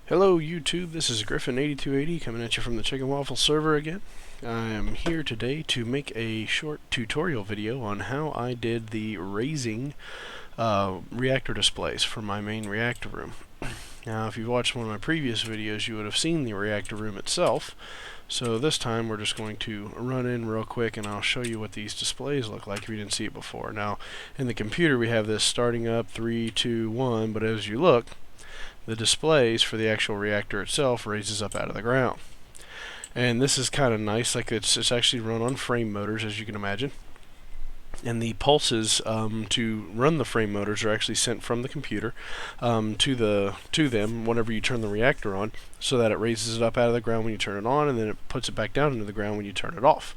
Hello YouTube, this is Griffin8280 coming at you from the Chicken Waffle server again. I am here today to make a short tutorial video on how I did the raising reactor displays for my main reactor room. Now if you've watched one of my previous videos you would have seen the reactor room itself, so this time we're just going to run in real quick and I'll show you what these displays look like if you didn't see it before. Now in the computer we have this starting up 3, 2, 1, but as you look, the displays for the actual reactor itself raises up out of the ground. And this is kind of nice, like it's actually run on frame motors, as you can imagine. And the pulses to run the frame motors are actually sent from the computer to them whenever you turn the reactor on, so that it raises it up out of the ground when you turn it on, and then it puts it back down into the ground when you turn it off.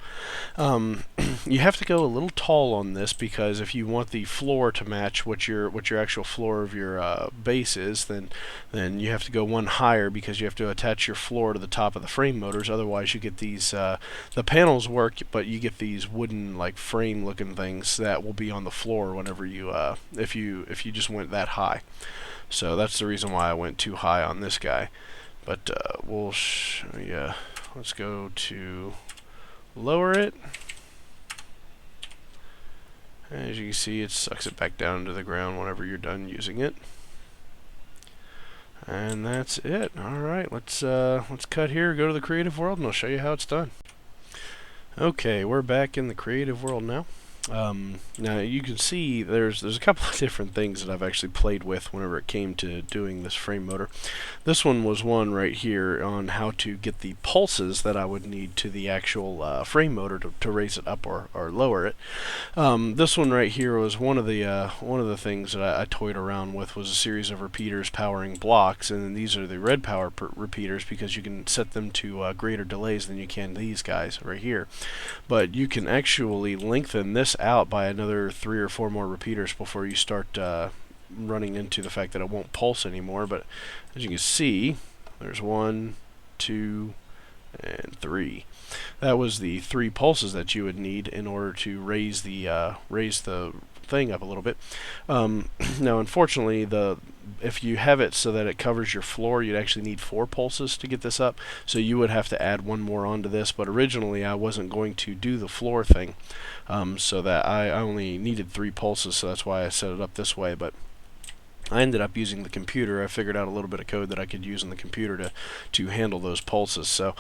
You have to go a little tall on this because if you want the floor to match what your actual floor of your base is, then you have to go one higher because you have to attach your floor to the top of the frame motors. Otherwise, you get these the panels work, but you get these wooden like frame looking things that will be on the floor whenever you if you just went that high. So that's the reason why I went too high on this guy. But we'll show you. Let's go to lower it. As you can see, it sucks it back down to the ground whenever you're done using it. And that's it. Alright, let's cut here, go to the creative world, and I'll show you how it's done. Okay, we're back in the creative world now. Now you can see there's a couple of different things that I've actually played with whenever it came to doing this frame motor. This one was one right here on how to get the pulses that I would need to the actual frame motor to raise it up or lower it. This one right here was one of the things that I toyed around with, was a series of repeaters powering blocks, and these are the red power repeaters because you can set them to greater delays than you can these guys right here. But you can actually lengthen this out by another 3 or 4 more repeaters before you start running into the fact that it won't pulse anymore. But as you can see, there's 1, 2, and 3. That was the 3 pulses that you would need in order to raise the thing up a little bit. Now unfortunately, if you have it so that it covers your floor, you'd actually need 4 pulses to get this up, so you would have to add 1 more onto this. But originally I wasn't going to do the floor thing, so that I only needed 3 pulses, so that's why I set it up this way. But I ended up using the computer. I figured out a little bit of code that I could use in the computer to handle those pulses, so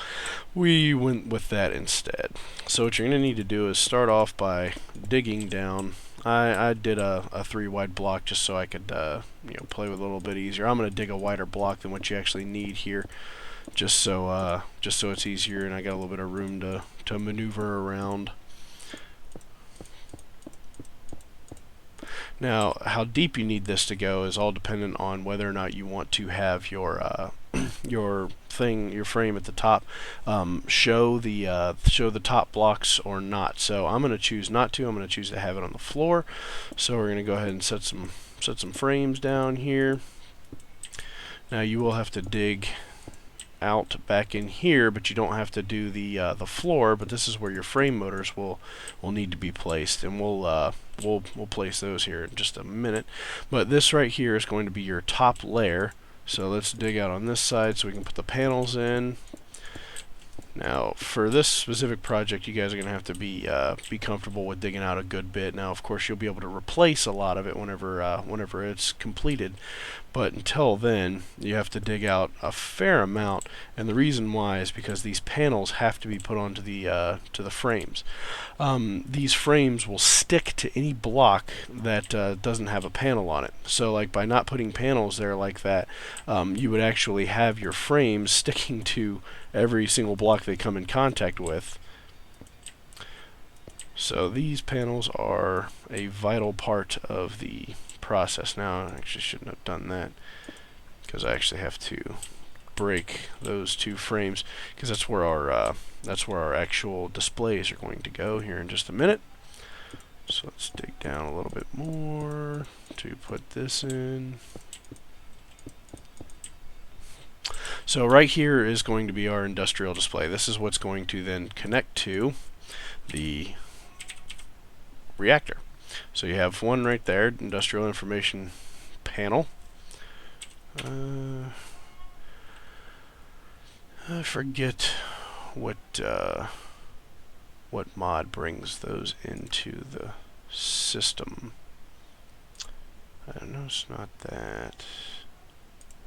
we went with that instead. So what you're going to need to do is start off by digging down. I did a 3 wide block just so I could play with it a little bit easier. I'm going to dig a wider block than what you actually need here, just so it's easier and I got a little bit of room to maneuver around. Now, how deep you need this to go is all dependent on whether or not you want to have your your frame at the top show the top blocks or not. So I'm going to choose not to. I'm going to choose to have it on the floor. So we're going to go ahead and set some frames down here. Now you will have to dig out back in here, but you don't have to do the floor. But this is where your frame motors will need to be placed, and we'll place those here in just a minute. But this right here is going to be your top layer. So let's dig out on this side so we can put the panels in. Now, for this specific project, you guys are going to have to be comfortable with digging out a good bit. Now, of course, you'll be able to replace a lot of it whenever it's completed, but until then, you have to dig out a fair amount. And the reason why is because these panels have to be put onto the frames. These frames will stick to any block that doesn't have a panel on it. So, like by not putting panels there like that, you would actually have your frames sticking to every single block they come in contact with. So these panels are a vital part of the process. Now I actually shouldn't have done that because I actually have to break those 2 frames because that's where our actual displays are going to go here in just a minute. So let's dig down a little bit more to put this in. So right here is going to be our industrial display. This is what's going to then connect to the reactor. So you have one right there, industrial information panel. I forget what mod brings those into the system. I don't know, it's not that.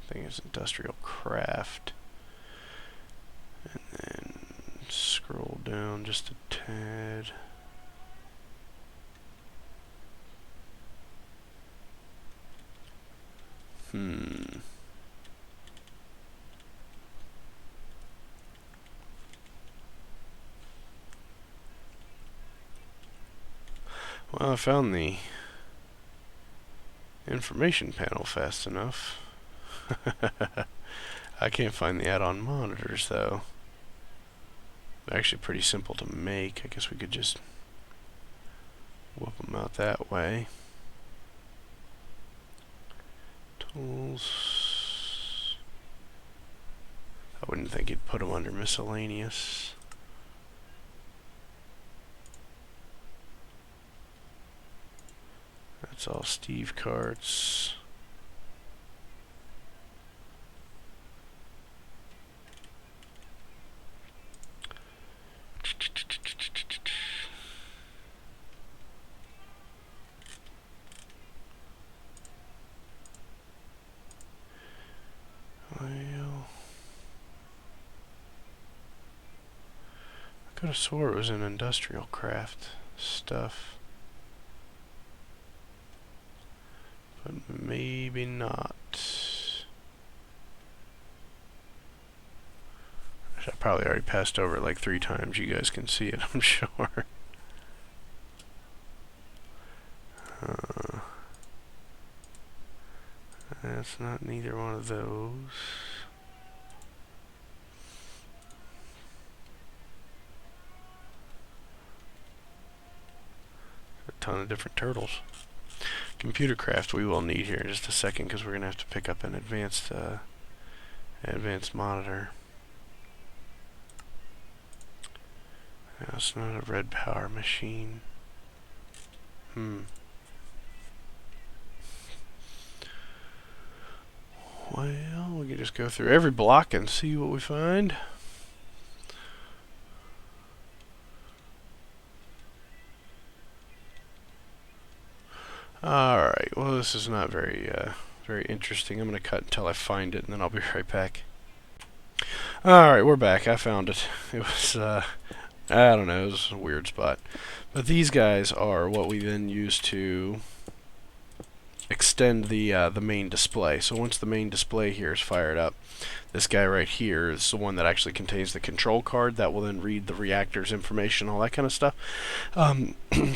I think it's Industrial Craft. And then scroll down just a tad. Well, I found the information panel fast enough. I can't find the add-on monitors, though. They're actually pretty simple to make. I guess we could just whoop them out that way. Tools. I wouldn't think you'd put them under miscellaneous. That's all Steve carts. Well, I could have swore it was an Industrial Craft stuff. But maybe not. I probably already passed over it like 3 times. You guys can see it, I'm sure. That's not neither one of those. A ton of different turtles. Computer craft we will need here in just a second because we're going to have to pick up an advanced monitor. No, it's not a red power machine. Well, we can just go through every block and see what we find. Alright, well this is not very interesting. I'm going to cut until I find it and then I'll be right back. Alright, we're back. I found it. It was, I don't know, it was a weird spot. But these guys are what we then use to extend the main display. So once the main display here is fired up, this guy right here is the one that actually contains the control card that will then read the reactor's information, all that kind of stuff.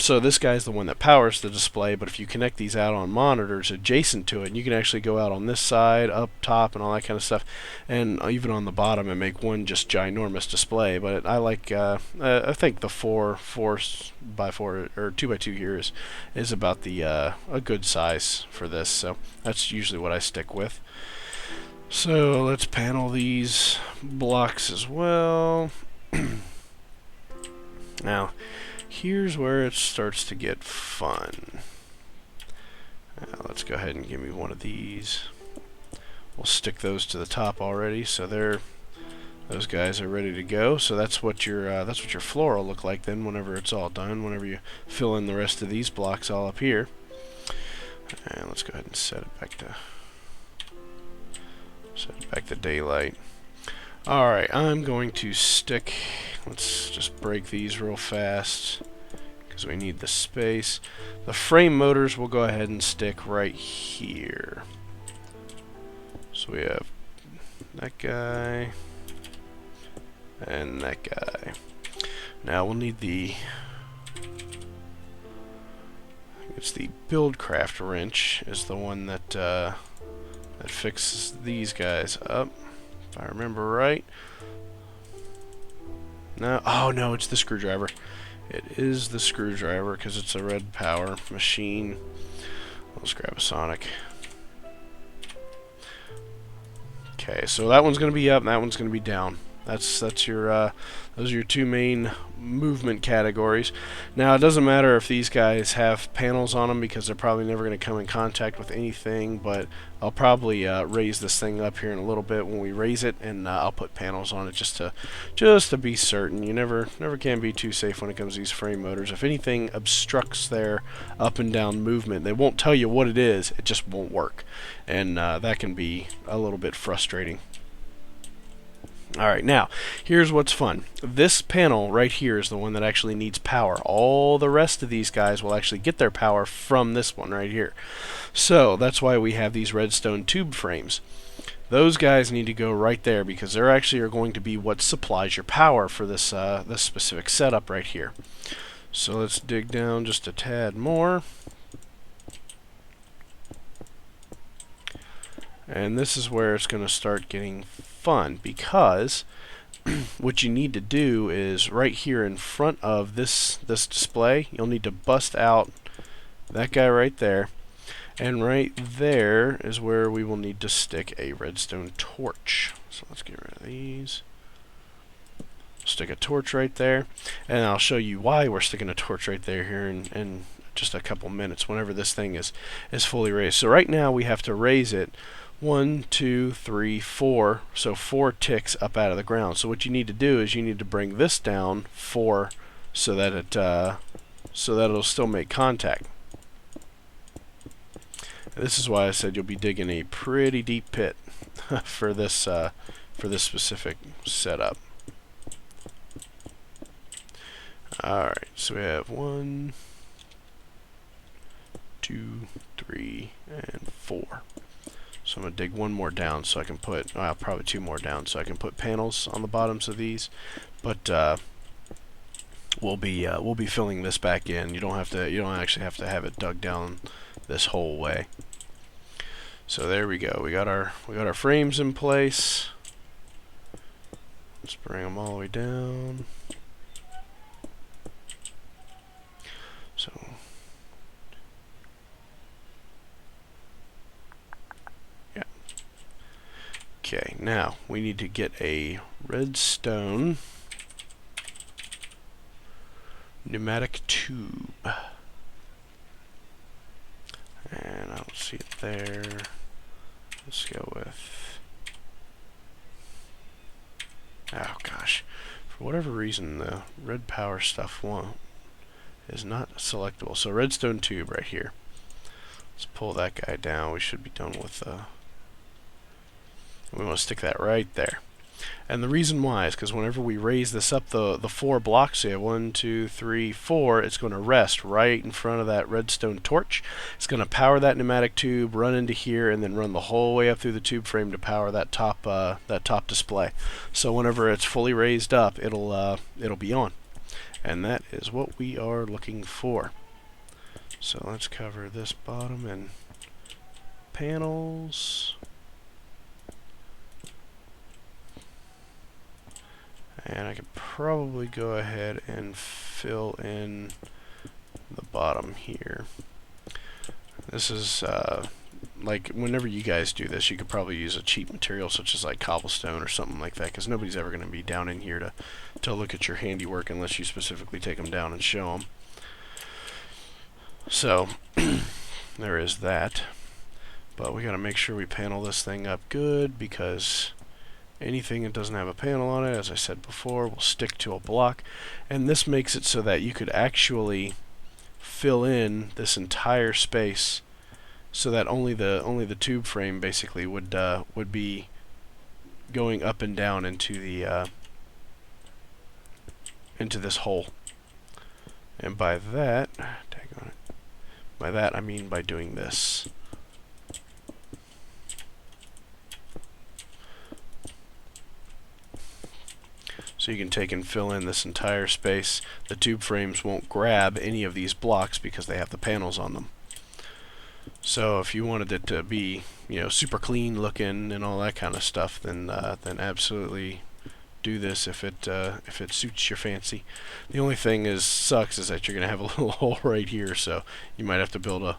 So this guy's the one that powers the display, but if you connect these add-on monitors adjacent to it, you can actually go out on this side, up top, and all that kind of stuff, and even on the bottom and make one just ginormous display. But I like, I think the 4x4 or 2x2 here is about the a good size for this, so that's usually what I stick with. So let's panel these blocks as well. Now, here's where it starts to get fun. Let's go ahead and give me one of these. We'll stick those to the top already, so those guys are ready to go. So that's what your floor will look like then whenever it's all done. Whenever you fill in the rest of these blocks all up here. And let's go ahead and set it back to daylight. Alright, I'm going to stick, let's just break these real fast because we need the space. The frame motors will go ahead and stick right here. So we have that guy and that guy. Now we'll need it's the Buildcraft wrench is the one that that fixes these guys up, if I remember right. No, oh no, it's the screwdriver. It is the screwdriver because it's a red power machine. Let's grab a Sonic. Okay, so that one's going to be up and that one's going to be down. That's your those are your two main movement categories. Now it doesn't matter if these guys have panels on them because they're probably never going to come in contact with anything, but I'll probably raise this thing up here in a little bit when we raise it, and I'll put panels on it just to be certain. You never can be too safe when it comes to these frame motors. If anything obstructs their up and down movement, they won't tell you what it is, it just won't work, and that can be a little bit frustrating. Alright, now, here's what's fun. This panel right here is the one that actually needs power. All the rest of these guys will actually get their power from this one right here. So, that's why we have these redstone tube frames. Those guys need to go right there because they're actually are going to be what supplies your power for this, this specific setup right here. So let's dig down just a tad more. And this is where it's going to start getting fun, because what you need to do is right here in front of this display, you'll need to bust out that guy right there, and right there is where we will need to stick a redstone torch. So let's get rid of these. Stick a torch right there, and I'll show you why we're sticking a torch right there here in just a couple minutes whenever this thing is fully raised. So right now we have to raise it 1, 2, 3, 4, so 4 ticks up out of the ground. So what you need to do is you need to bring this down 4 so that it'll still make contact. And this is why I said you'll be digging a pretty deep pit for this specific setup. Alright, so we have 1, 2, 3, and 4. So I'm going to dig one more down so I can put, well, probably 2 more down so I can put panels on the bottoms of these. But we'll be filling this back in. You don't actually have to have it dug down this whole way. So there we go. We got our frames in place. Let's bring them all the way down. So yeah. Okay, now we need to get a redstone pneumatic tube. And I don't see it there. Let's go with, oh gosh, for whatever reason the red power stuff is not selectable. So redstone tube right here. Let's pull that guy down. We should be done with we want to stick that right there. And the reason why is because whenever we raise this up the 4 blocks, so you have 1, 2, 3, 4, it's going to rest right in front of that redstone torch. It's going to power that pneumatic tube, run into here, and then run the whole way up through the tube frame to power that top display. So whenever it's fully raised up, it'll be on. And that is what we are looking for. So let's cover this bottom and panels. And I could probably go ahead and fill in the bottom here. This is like whenever you guys do this, you could probably use a cheap material such as like cobblestone or something like that, because nobody's ever going to be down in here to look at your handiwork unless you specifically take them down and show them. So there is that. But we got to make sure we panel this thing up good, because anything that doesn't have a panel on it, as I said before, will stick to a block. And this makes it so that you could actually fill in this entire space so that only the tube frame basically would be going up and down into the into this hole. And by that, I mean by doing this. So you can take and fill in this entire space. The tube frames won't grab any of these blocks because they have the panels on them. So if you wanted it to be, you know, super clean looking and all that kind of stuff, then absolutely do this if it suits your fancy. The only thing sucks is that you're gonna have a little hole right here, so you might have to build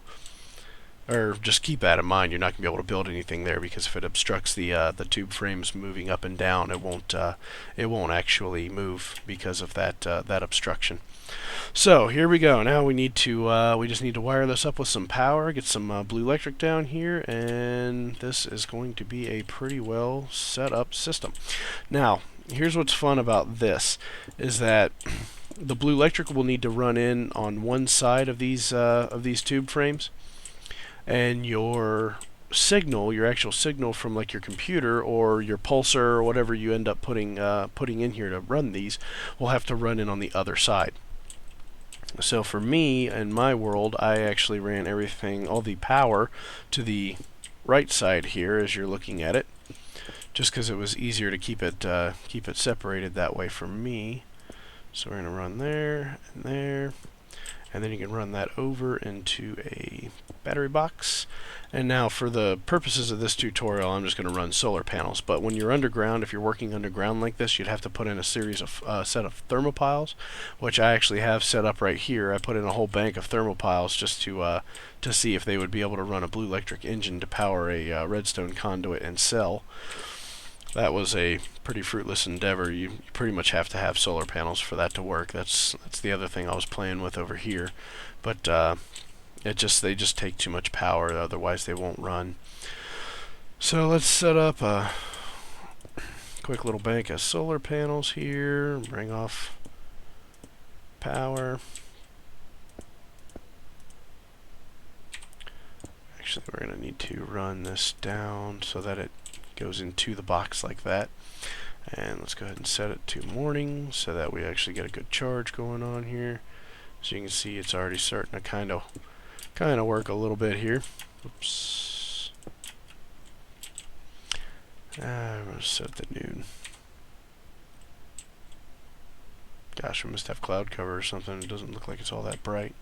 or just keep that in mind. You're not going to be able to build anything there, because if it obstructs the tube frames moving up and down, it won't actually move because of that obstruction. So here we go. Now we just need to wire this up with some power, get some blue electric down here, and this is going to be a pretty well set up system. Now, here's what's fun about this, is that the blue electric will need to run in on one side of these tube frames, and your actual signal from like your computer or your pulsar or whatever you end up putting in here to run these, will have to run in on the other side. So for me, in my world, I actually ran all the power to the right side here as you're looking at it, just because it was easier to keep it separated that way for me. So we're going to run there, and then you can run that over into a battery box. And now for the purposes of this tutorial, I'm just going to run solar panels. But when you're underground, if you're working underground like this, you'd have to put in a series of set of thermopiles, which I actually have set up right here. I put in a whole bank of thermopiles just to see if they would be able to run a blue electric engine to power a redstone conduit and cell. That was a pretty fruitless endeavor. You pretty much have to have solar panels for that to work. That's the other thing I was playing with over here, but they just take too much power, otherwise they won't run. So let's set up a quick little bank of solar panels here, bring off power. Actually, we're going to need to run this down so that it goes into the box like that. And let's go ahead and set it to morning so that we actually get a good charge going on here. So you can see it's already starting to kind of work a little bit here. Oops. I'm going to set the noon. Gosh, we must have cloud cover or something. It doesn't look like it's all that bright.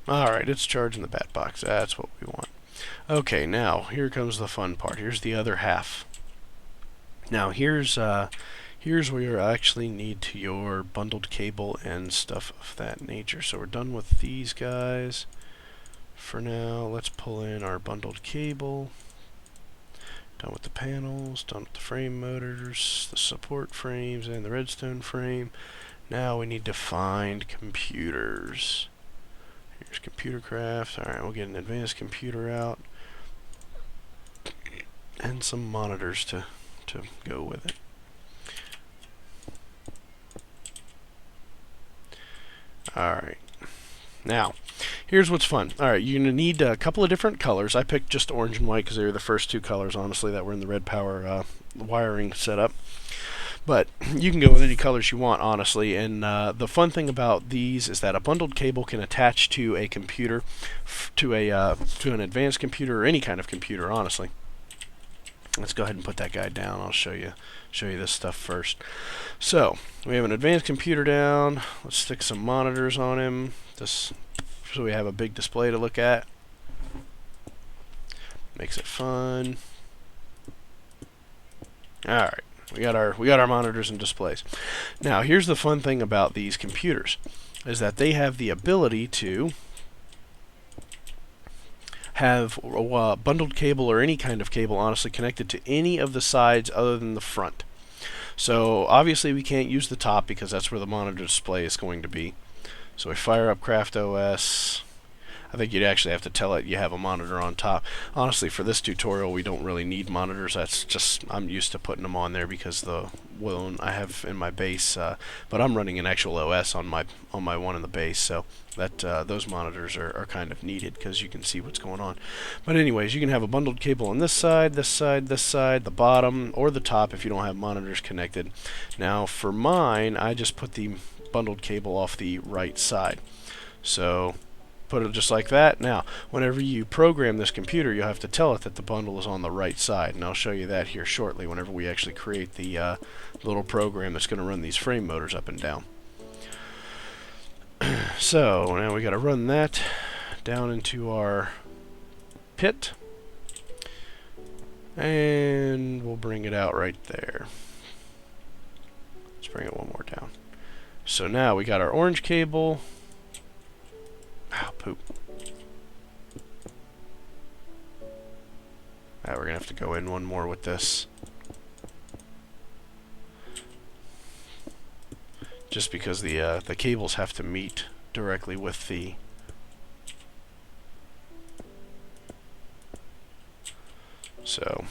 Alright, it's charging the bat box. That's what we want. Okay, now here comes the fun part. Here's the other half. Now here's where you actually need your bundled cable and stuff of that nature. So we're done with these guys for now. Let's pull in our bundled cable. Done with the panels, done with the frame motors, the support frames, and the redstone frame. Now we need to find computers. Here's computer craft. Alright, we'll get an advanced computer out and some monitors to go with it. Alright, now here's what's fun. Alright, you're going to need a couple of different colors. I picked just orange and white because they were the first two colors, honestly, that were in the red power wiring setup. But you can go with any colors you want, honestly. And the fun thing about these is that a bundled cable can attach to a computer, to an advanced computer or any kind of computer, honestly. Let's go ahead and put that guy down. I'll show you this stuff first. So we have an advanced computer down. Let's stick some monitors on him, just so we have a big display to look at. Makes it fun. All right. We got our monitors and displays. Now, here's the fun thing about these computers, is that they have the ability to have bundled cable or any kind of cable, honestly, connected to any of the sides other than the front. So obviously we can't use the top because that's where the monitor display is going to be. So we fire up CraftOS. I think you'd actually have to tell it you have a monitor on top. Honestly, for this tutorial, we don't really need monitors. That's just, I'm used to putting them on there because the one I have in my base, but I'm running an actual OS on my one in the base, so that those monitors are kind of needed because you can see what's going on. But anyways, you can have a bundled cable on this side, this side, this side, the bottom, or the top if you don't have monitors connected. Now, for mine, I just put the bundled cable off the right side. So put it just like that. Now, whenever you program this computer, you'll have to tell it that the bundle is on the right side, and I'll show you that here shortly whenever we actually create the little program that's going to run these frame motors up and down. So, now we got to run that down into our pit, and we'll bring it out right there. Let's bring it one more down. So now we got our orange cable. Poop. We're going to have to go in one more with this. Just because the cables have to meet directly with the... So,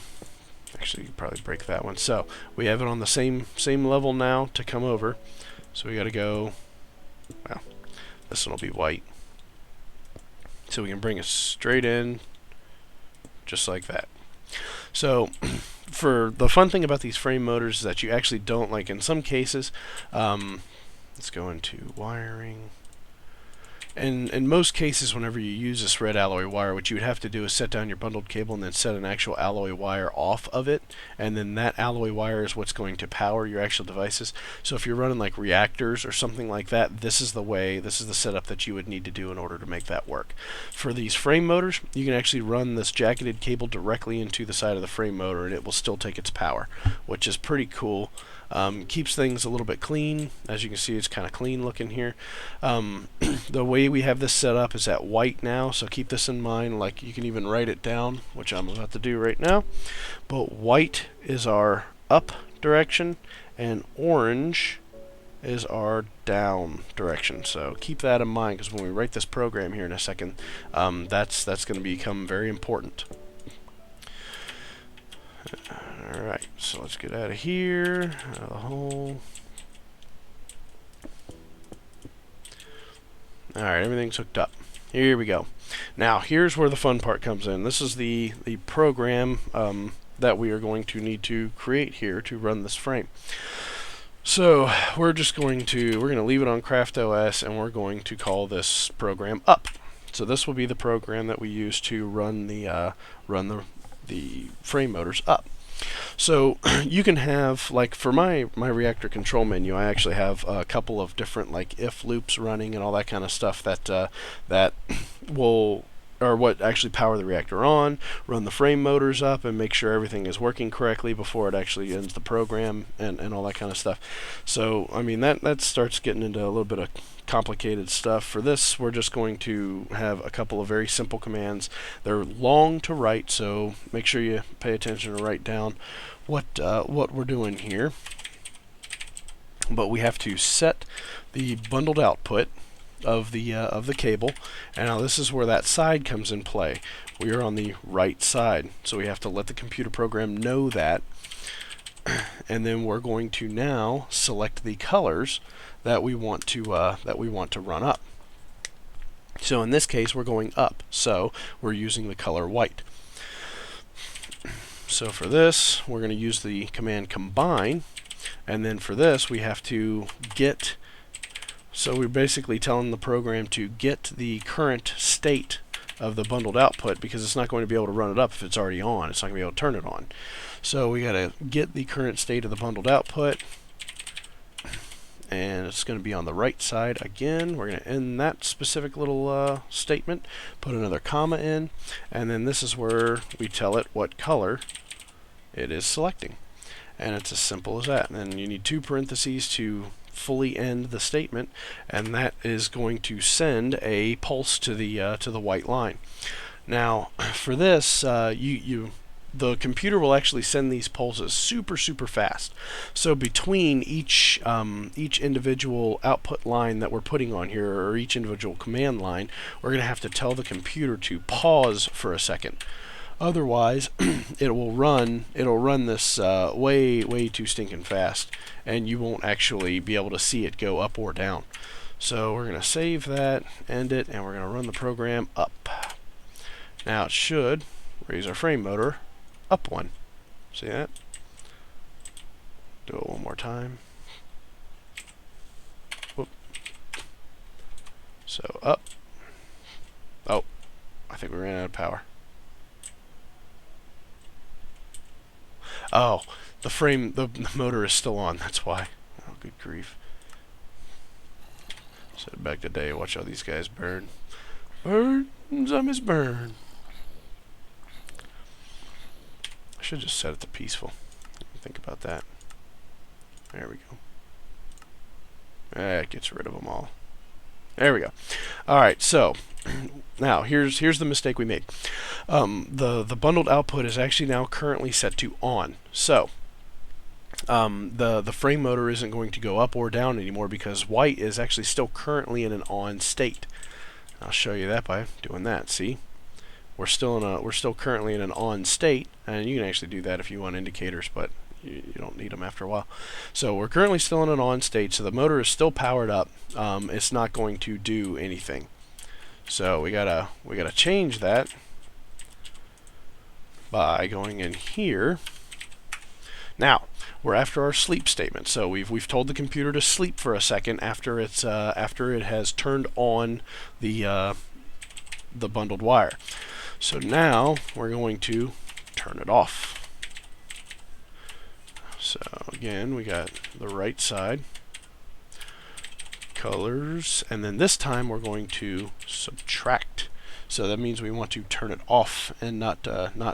actually, you could probably break that one. So, we have it on the same level now to come over. So we got to go... Well, this one will be white. So we can bring it straight in, just like that. So, for the fun thing about these frame motors is that you actually don't, like in some cases, let's go into wiring. And in most cases, whenever you use this red alloy wire, what you would have to do is set down your bundled cable and then set an actual alloy wire off of it, and then that alloy wire is what's going to power your actual devices. So if you're running like reactors or something like that, this is the setup that you would need to do in order to make that work. For these frame motors, you can actually run this jacketed cable directly into the side of the frame motor and it will still take its power, which is pretty cool. Keeps things a little bit clean. As you can see, it's kind of clean looking here. The way we have this set up is at white now, so keep this in mind. Like, you can even write it down, which I'm about to do right now. But white is our up direction, and orange is our down direction. So keep that in mind, because when we write this program here in a second, that's going to become very important. Alright, so let's get out of here, out of the hole. Alright, everything's hooked up. Here we go. Now, here's where the fun part comes in. This is the program that we are going to need to create here to run this frame. So, we're going to leave it on CraftOS, and we're going to call this program up. So this will be the program that we use to run the frame motors up. So you can have, like for my reactor control menu, I actually have a couple of different like if loops running and all that kind of stuff that will, or what actually power the reactor on, run the frame motors up, and make sure everything is working correctly before it actually ends the program and all that kind of stuff. So I mean that starts getting into a little bit of complicated stuff. For this, we're just going to have a couple of very simple commands. They're long to write, so make sure you pay attention to write down what we're doing here. But we have to set the bundled output of the cable, and now this is where that side comes in play. We are on the right side, so we have to let the computer program know that, and then we're going to now select the colors that we want to run up. So in this case, we're going up, so we're using the color white. So for this, we're going to use the command combine, and then for this, we have to get. So we're basically telling the program to get the current state of the bundled output, because it's not going to be able to run it up if it's already on. It's not going to be able to turn it on. So we got to get the current state of the bundled output, and it's going to be on the right side again. We're going to end that specific little statement, put another comma in, and then this is where we tell it what color it is selecting. And it's as simple as that. And then you need two parentheses to fully end the statement, and that is going to send a pulse to the white line. Now, for this, the computer will actually send these pulses super fast. So between each individual output line that we're putting on here, or each individual command line, we're going to have to tell the computer to pause for a second. Otherwise, it'll run this way too stinking fast, and you won't actually be able to see it go up or down. So we're going to save that, end it, and we're going to run the program up. Now it should raise our frame motor up one. See that? Do it one more time. Whoop. So up. Oh, I think we ran out of power. Oh, the motor is still on, that's why. Oh, good grief. Set it back to day, watch how these guys burn. Burns, I miss burn. I should just set it to peaceful. Think about that. There we go. That gets rid of them all. There we go. Alright, so now here's the mistake we made. The bundled output is actually now currently set to on. So the frame motor isn't going to go up or down anymore because white is actually still currently in an on state. I'll show you that by doing that. See, we're still currently in an on state, and you can actually do that if you want indicators, but you don't need them after a while. So we're currently still in an on state, so the motor is still powered up. It's not going to do anything. So we gotta change that by going in here. Now we're after our sleep statement. So we've told the computer to sleep for a second after it has turned on the bundled wire. So now we're going to turn it off. So again, we got the right side, colors, and then this time we're going to subtract. So that means we want to turn it off and not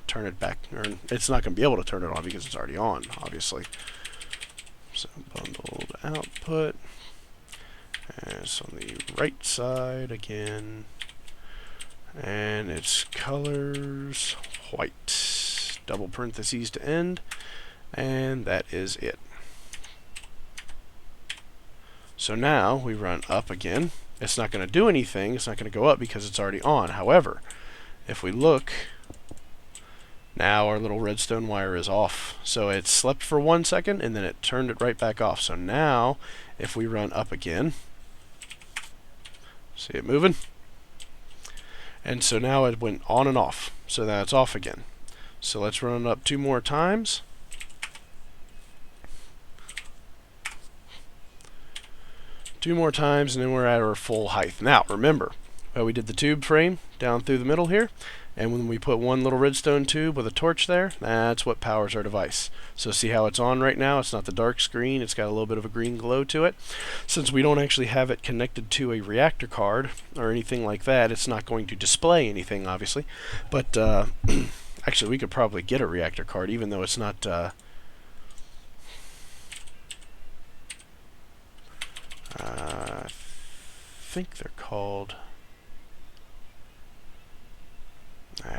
turn it back. Or it's not going to be able to turn it on because it's already on, obviously. So bundled output, and it's on the right side again, and it's colors white, double parentheses to end, and that is it. So now we run up again. It's not going to do anything. It's not going to go up because it's already on. However, if we look, now our little redstone wire is off. So it slept for 1 second and then it turned it right back off. So now if we run up again, see it moving? And so now it went on and off. So now it's off again. So let's run it up 2 more times. Two more times, and then we're at our full height. Now, remember, we did the tube frame down through the middle here, and when we put one little redstone tube with a torch there, that's what powers our device. So see how it's on right now? It's not the dark screen. It's got a little bit of a green glow to it. Since we don't actually have it connected to a reactor card or anything like that, it's not going to display anything, obviously. But actually, we could probably get a reactor card, even though it's not... I think they're called...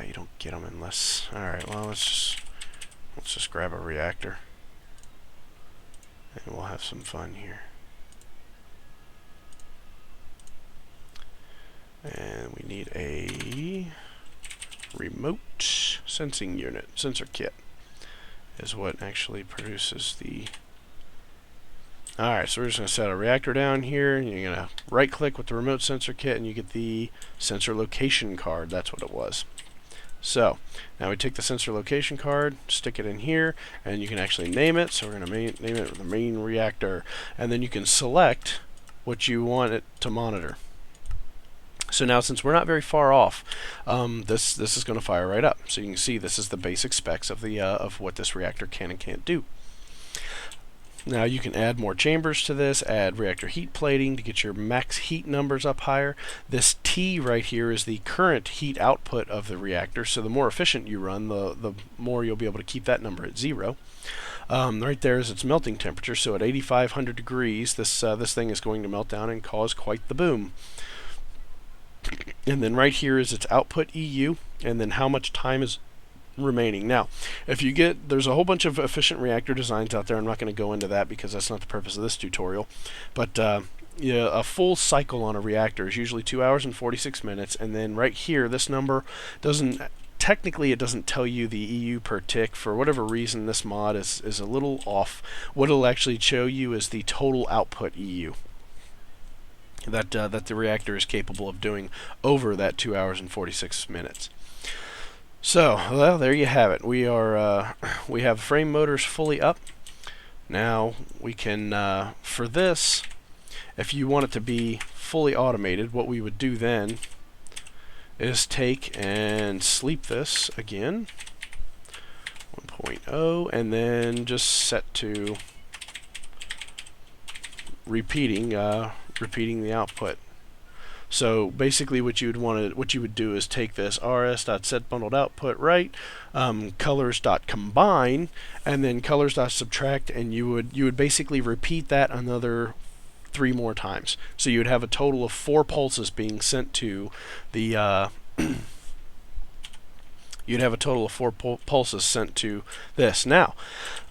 you don't get them unless... Alright, well, let's just grab a reactor. And we'll have some fun here. And we need a remote sensing unit. Sensor kit is what actually produces the... Alright, so we're just going to set a reactor down here, and you're going to right-click with the remote sensor kit, and you get the sensor location card. That's what it was. So, now we take the sensor location card, stick it in here, and you can actually name it. So we're going to name it the main reactor, and then you can select what you want it to monitor. So now, since we're not very far off, this is going to fire right up. So you can see this is the basic specs of the of what this reactor can and can't do. Now you can add more chambers to this, add reactor heat plating to get your max heat numbers up higher. This T right here is the current heat output of the reactor, so the more efficient you run, the more you'll be able to keep that number at 0. Right there is its melting temperature, so at 8,500 degrees, this thing is going to melt down and cause quite the boom. And then right here is its output EU, and then how much time is remaining. Now, if you get, there's a whole bunch of efficient reactor designs out there. I'm not going to go into that because that's not the purpose of this tutorial. But yeah, a full cycle on a reactor is usually 2 hours and 46 minutes. And then right here, this number doesn't, technically it doesn't tell you the EU per tick. For whatever reason, this mod is a little off. What it'll actually show you is the total output EU that the reactor is capable of doing over that 2 hours and 46 minutes. So, well, there you have it. We have frame motors fully up. Now we can, for this, if you want it to be fully automated, what we would do then is take and sleep this again, 1.0, and then just set to repeating the output. So basically, what you would do is take this rs.setBundledOutput right, colors.combine, and then colors.subtract, and you would basically repeat that another 3 more times. So you would have a total of 4 pulses being sent to the you'd have a total of 4 pulses sent to this. Now,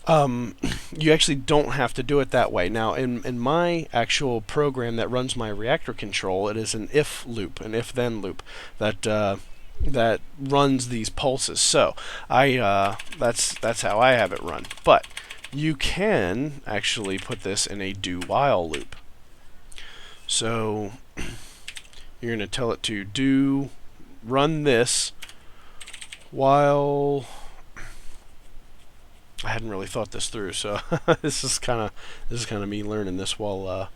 you actually don't have to do it that way. Now, in my actual program that runs my reactor control, it is an if loop, an if-then loop that runs these pulses. So that's how I have it run. But you can actually put this in a do-while loop. So you're going to tell it to run this while... I hadn't really thought this through, so this is kind of me learning this while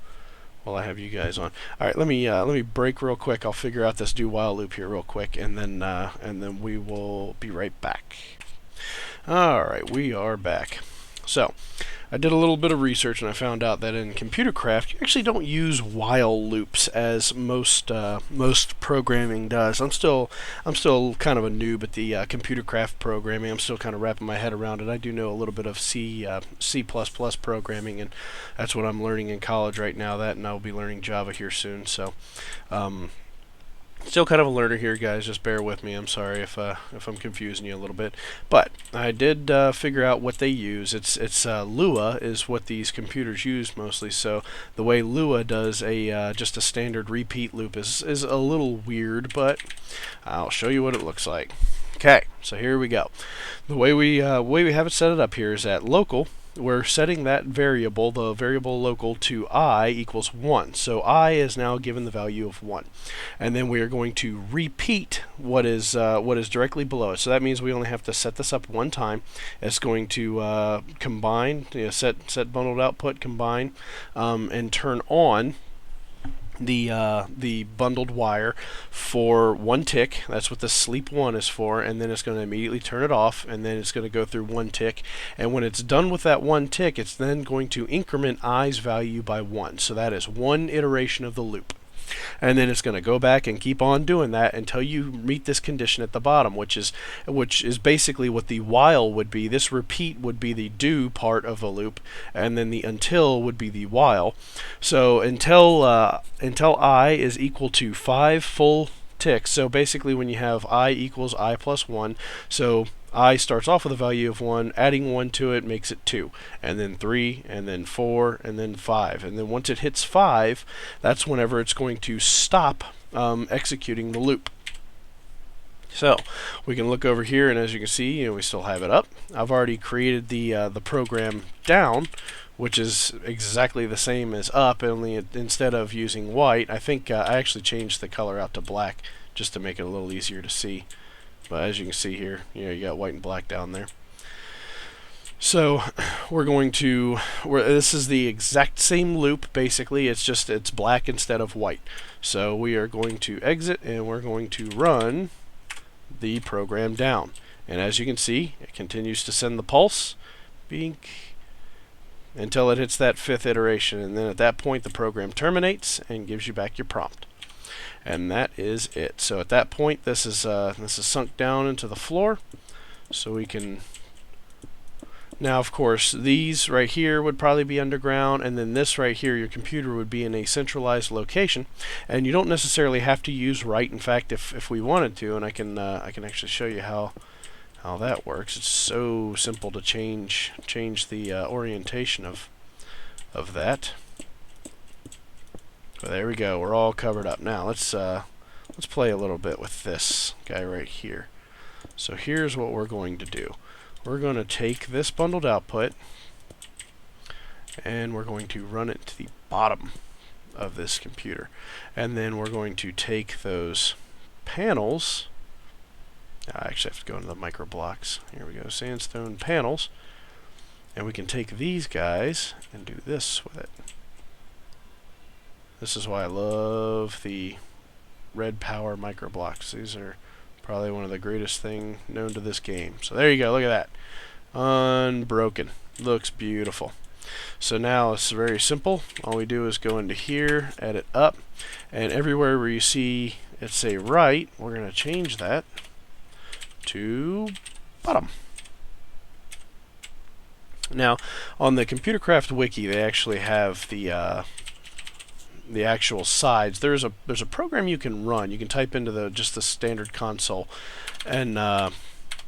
I have you guys on. All right, let me break real quick. I'll figure out this do while loop here real quick, and then we will be right back. All right, we are back. So I did a little bit of research, and I found out that in Computercraft you actually don't use while loops as most programming does. I'm still kind of a noob at the Computercraft programming. I'm still kind of wrapping my head around it. I do know a little bit of C++ programming, and that's what I'm learning in college right now. That, and I'll be learning Java here soon. So. Still kind of a learner here, guys. Just bear with me. I'm sorry if I'm confusing you a little bit, but I did figure out what they use. It's Lua is what these computers use mostly. So the way Lua does just a standard repeat loop is a little weird, but I'll show you what it looks like. Okay, so here we go. The way we have it set it up here is at local. We're setting that variable, the variable local, to I equals 1. So I is now given the value of 1. And then we are going to repeat what is directly below it. So that means we only have to set this up one time. It's going to combine, set bundled output, combine, and turn on the bundled wire for 1 tick. That's what the sleep 1 is for, and then it's going to immediately turn it off, and then it's going to go through 1 tick, and when it's done with that 1 tick, it's then going to increment I's value by 1. So that is 1 iteration of the loop. And then it's going to go back and keep on doing that until you meet this condition at the bottom, which is basically what the while would be. This repeat would be the do part of the loop, and then the until would be the while. So until I is equal to 5 full ticks. So basically when you have I equals I plus 1, so I starts off with a value of 1, adding 1 to it makes it 2, and then 3, and then 4, and then 5. And then once it hits 5, that's whenever it's going to stop executing the loop. So we can look over here, and as you can see, we still have it up. I've already created the program down, which is exactly the same as up, only instead of using white, I think I actually changed the color out to black just to make it a little easier to see. But as you can see here, you got white and black down there. So this is the exact same loop basically. It's black instead of white. So we are going to exit, and we're going to run the program down. And as you can see, it continues to send the pulse, bink, until it hits that 5th iteration, and then at that point the program terminates and gives you back your prompt. And that is it. So at that point, this is sunk down into the floor, so we can. Now, of course, these right here would probably be underground, and then this right here, your computer would be in a centralized location, and you don't necessarily have to use write. In fact, if we wanted to, and I can actually show you how that works. It's so simple to change the orientation of that. But there we go. We're all covered up. Now let's play a little bit with this guy right here. So here's what we're going to do. We're going to take this bundled output, and we're going to run it to the bottom of this computer. And then we're going to take those panels. I actually have to go into the micro blocks. Here we go. Sandstone panels. And we can take these guys and do this with it. This is why I love the Red Power micro blocks. These are probably one of the greatest thing known to this game. So there you go. Look at that. Unbroken. Looks beautiful. So now it's very simple. All we do is go into here, edit up, and everywhere where you see it say right, we're going to change that to bottom. Now, on the Computercraft wiki, they actually have the the actual sides. There's a program you can run. You can type into just the standard console, and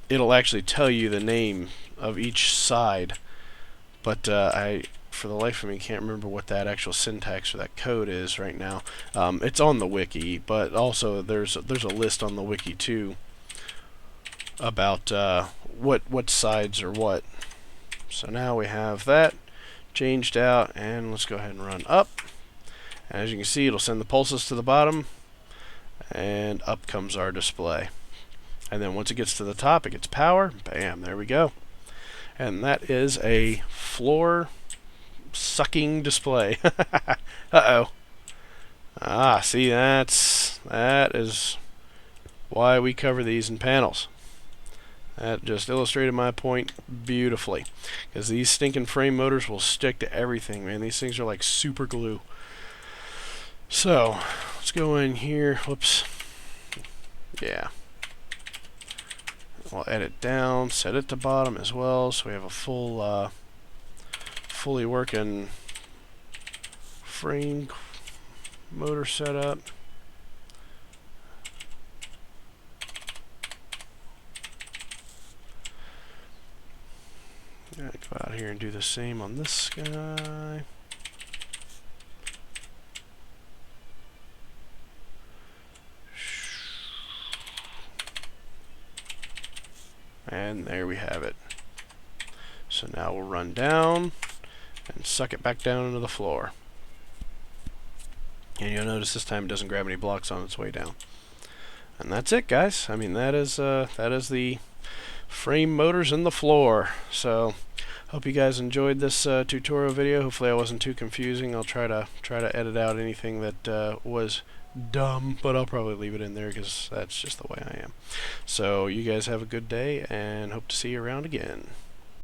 it'll actually tell you the name of each side. But I, for the life of me, can't remember what that actual syntax or that code is right now. It's on the wiki, but also there's a list on the wiki too about what sides are what. So now we have that changed out, and let's go ahead and run up. And as you can see, it'll send the pulses to the bottom, and up comes our display. And then once it gets to the top, it gets power. Bam, there we go. And that is a floor sucking display. Uh-oh. Ah, see, that is why we cover these in panels. That just illustrated my point beautifully. Because these stinking frame motors will stick to everything, man. These things are like super glue. So, let's go in here. Whoops. Yeah. We'll edit down, set it to bottom as well, so we have a full, fully working frame motor setup. Go out here and do the same on this guy. And there we have it. So now we'll run down and suck it back down into the floor. And you'll notice this time it doesn't grab any blocks on its way down. And that's it, guys. I mean, that is the frame motors in the floor. So hope you guys enjoyed this tutorial video. Hopefully I wasn't too confusing. I'll try to edit out anything that was dumb, but I'll probably leave it in there because that's just the way I am. So you guys have a good day, and hope to see you around again.